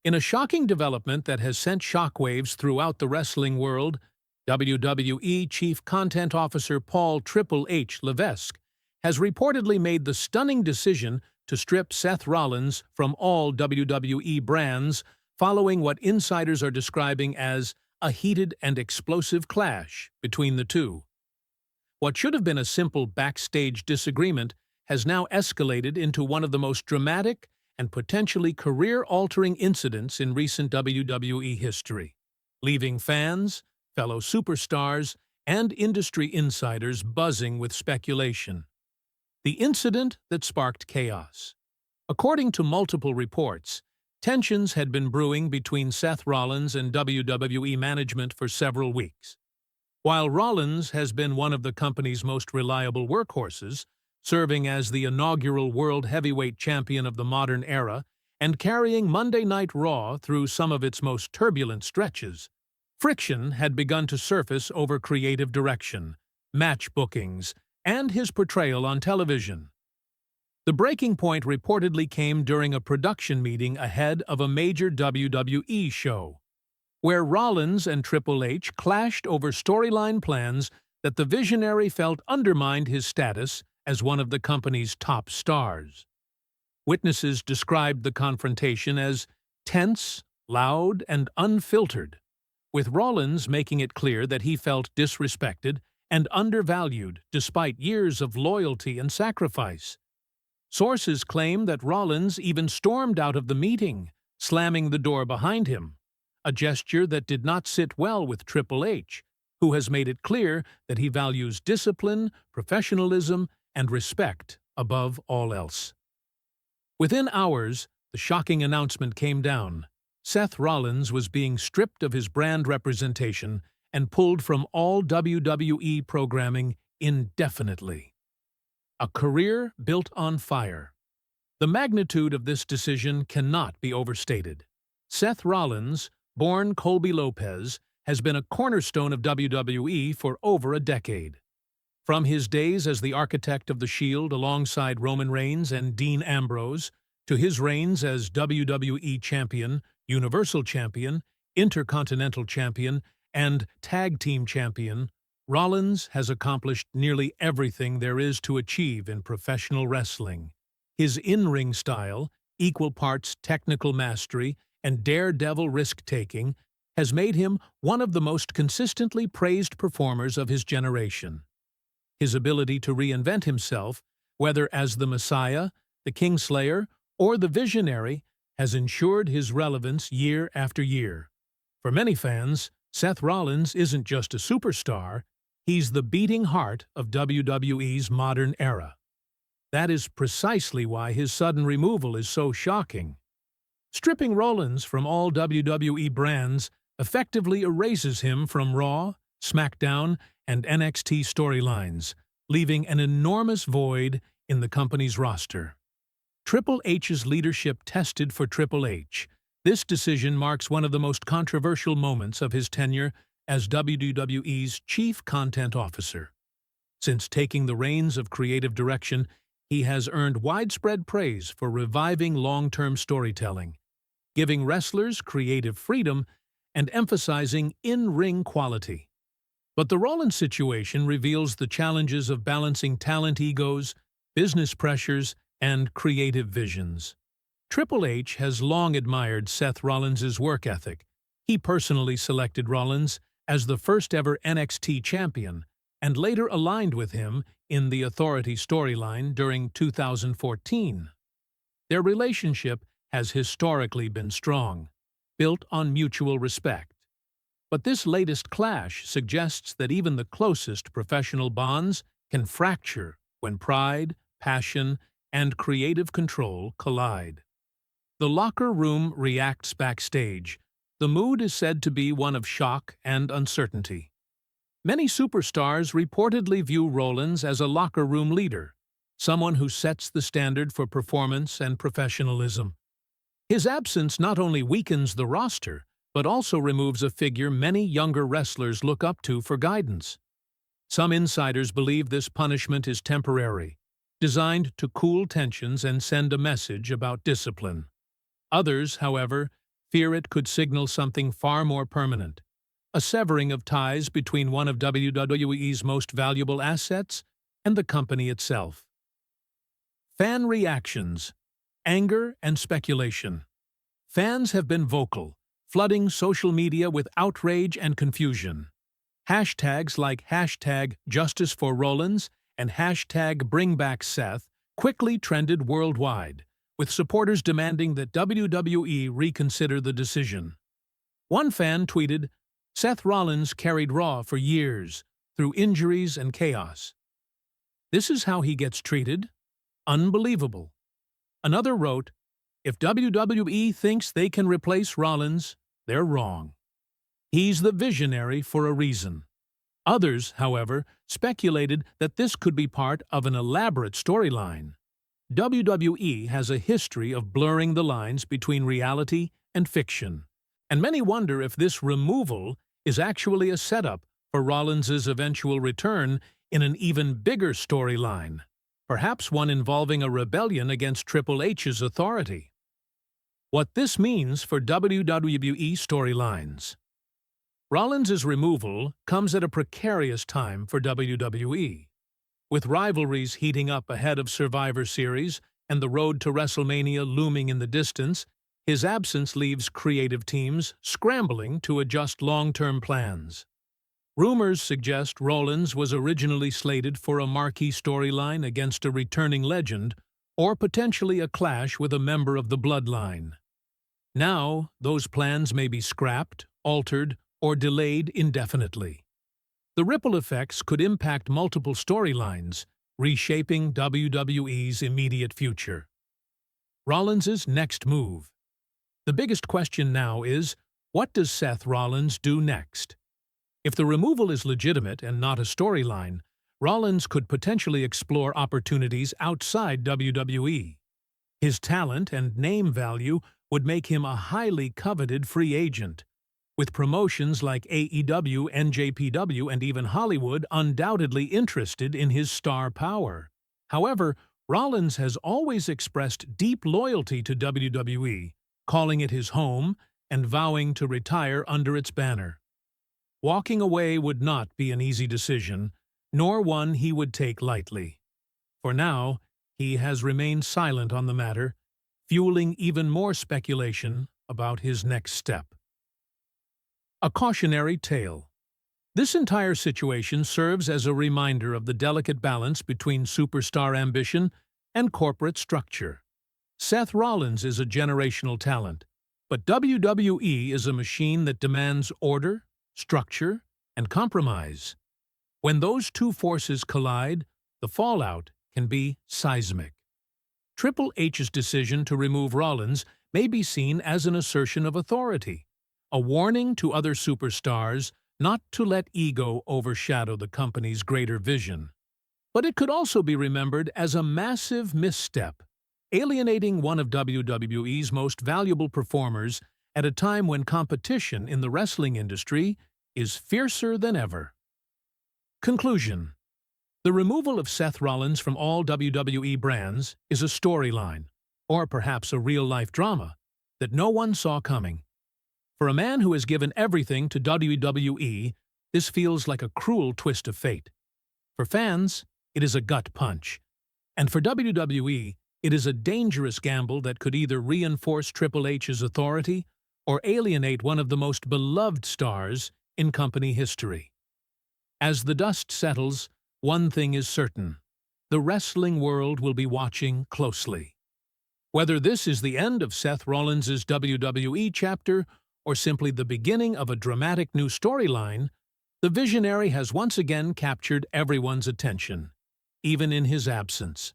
In a shocking development that has sent shockwaves throughout the wrestling world, WWE Chief Content Officer Paul Triple H Levesque has reportedly made the stunning decision to strip Seth Rollins from all WWE brands following what insiders are describing as a heated and explosive clash between the two. What should have been a simple backstage disagreement has now escalated into one of the most dramatic and potentially career-altering incidents in recent WWE history, leaving fans, fellow superstars, and industry insiders buzzing with speculation. The incident that sparked chaos. According to multiple reports, tensions had been brewing between Seth Rollins and WWE management for several weeks. While Rollins has been one of the company's most reliable workhorses, serving as the inaugural World Heavyweight Champion of the modern era and carrying Monday Night Raw through some of its most turbulent stretches, friction had begun to surface over creative direction, match bookings, and his portrayal on television. The breaking point reportedly came during a production meeting ahead of a major WWE show, where Rollins and Triple H clashed over storyline plans that the visionary felt undermined his status as one of the company's top stars. Witnesses described the confrontation as tense, loud, and unfiltered, with Rollins making it clear that he felt disrespected and undervalued despite years of loyalty and sacrifice. Sources claim that Rollins even stormed out of the meeting, slamming the door behind him, a gesture that did not sit well with Triple H, who has made it clear that he values discipline, professionalism, and respect above all else. Within hours, the shocking announcement came down. Seth Rollins was being stripped of his brand representation and pulled from all WWE programming indefinitely. A career built on fire. The magnitude of this decision cannot be overstated. Seth Rollins, born Colby Lopez, has been a cornerstone of WWE for over a decade. From his days as the architect of the Shield alongside Roman Reigns and Dean Ambrose, to his reigns as WWE Champion, Universal Champion, Intercontinental Champion, and Tag Team Champion, Rollins has accomplished nearly everything there is to achieve in professional wrestling. His in-ring style, equal parts technical mastery, and daredevil risk-taking has made him one of the most consistently praised performers of his generation. His ability to reinvent himself, whether as the Messiah, the Kingslayer, or the Visionary, has ensured his relevance year after year. For many fans, Seth Rollins isn't just a superstar, he's the beating heart of WWE's modern era. That is precisely why his sudden removal is so shocking. Stripping Rollins from all WWE brands effectively erases him from Raw, SmackDown, and NXT storylines, leaving an enormous void in the company's roster. Triple H's leadership tested for Triple H. This decision marks one of the most controversial moments of his tenure as WWE's Chief Content Officer. Since taking the reins of creative direction, he has earned widespread praise for reviving long-term storytelling, giving wrestlers creative freedom, and emphasizing in-ring quality. But the Rollins situation reveals the challenges of balancing talent egos, business pressures, and creative visions. Triple H has long admired Seth Rollins' work ethic. He personally selected Rollins as the first-ever NXT champion and later aligned with him in the Authority storyline during 2014. Their relationship has historically been strong, built on mutual respect. But this latest clash suggests that even the closest professional bonds can fracture when pride, passion, and creative control collide. The locker room reacts backstage. The mood is said to be one of shock and uncertainty. Many superstars reportedly view Rollins as a locker room leader, someone who sets the standard for performance and professionalism. His absence not only weakens the roster, but also removes a figure many younger wrestlers look up to for guidance. Some insiders believe this punishment is temporary, designed to cool tensions and send a message about discipline. Others, however, fear it could signal something far more permanent, a severing of ties between one of WWE's most valuable assets and the company itself. Fan reactions, anger and speculation. Fans have been vocal, flooding social media with outrage and confusion. Hashtags like #JusticeForRollins and #BringBackSeth quickly trended worldwide, with supporters demanding that WWE reconsider the decision. One fan tweeted, "Seth Rollins carried Raw for years, through injuries and chaos. This is how he gets treated? Unbelievable." Another wrote, "If WWE thinks they can replace Rollins, they're wrong. He's the visionary for a reason." Others, however, speculated that this could be part of an elaborate storyline. WWE has a history of blurring the lines between reality and fiction, and many wonder if this removal is actually a setup for Rollins' eventual return in an even bigger storyline, perhaps one involving a rebellion against Triple H's authority. What this means for WWE storylines. Rollins' removal comes at a precarious time for WWE. With rivalries heating up ahead of Survivor Series and the road to WrestleMania looming in the distance, his absence leaves creative teams scrambling to adjust long-term plans. Rumors suggest Rollins was originally slated for a marquee storyline against a returning legend, or potentially a clash with a member of the Bloodline. Now, those plans may be scrapped, altered, or delayed indefinitely. The ripple effects could impact multiple storylines, reshaping WWE's immediate future. Rollins' next move. The biggest question now is, what does Seth Rollins do next? If the removal is legitimate and not a storyline, Rollins could potentially explore opportunities outside WWE. His talent and name value would make him a highly coveted free agent, with promotions like AEW, NJPW, and even Hollywood undoubtedly interested in his star power. However, Rollins has always expressed deep loyalty to WWE, calling it his home and vowing to retire under its banner. Walking away would not be an easy decision, nor one he would take lightly. For now, he has remained silent on the matter, fueling even more speculation about his next step. A cautionary tale. This entire situation serves as a reminder of the delicate balance between superstar ambition and corporate structure. Seth Rollins is a generational talent, but WWE is a machine that demands order, structure, and compromise. When those two forces collide, the fallout can be seismic. Triple H's decision to remove Rollins may be seen as an assertion of authority, a warning to other superstars not to let ego overshadow the company's greater vision. But it could also be remembered as a massive misstep, alienating one of WWE's most valuable performers at a time when competition in the wrestling industry is fiercer than ever. Conclusion. The removal of Seth Rollins from all WWE brands is a storyline, or perhaps a real-life drama, that no one saw coming. For a man who has given everything to WWE, this feels like a cruel twist of fate. For fans, it is a gut punch. And for WWE, it is a dangerous gamble that could either reinforce Triple H's authority or alienate one of the most beloved stars in company history. As the dust settles, one thing is certain: the wrestling world will be watching closely. Whether this is the end of Seth Rollins' WWE chapter or simply the beginning of a dramatic new storyline, the visionary has once again captured everyone's attention, even in his absence.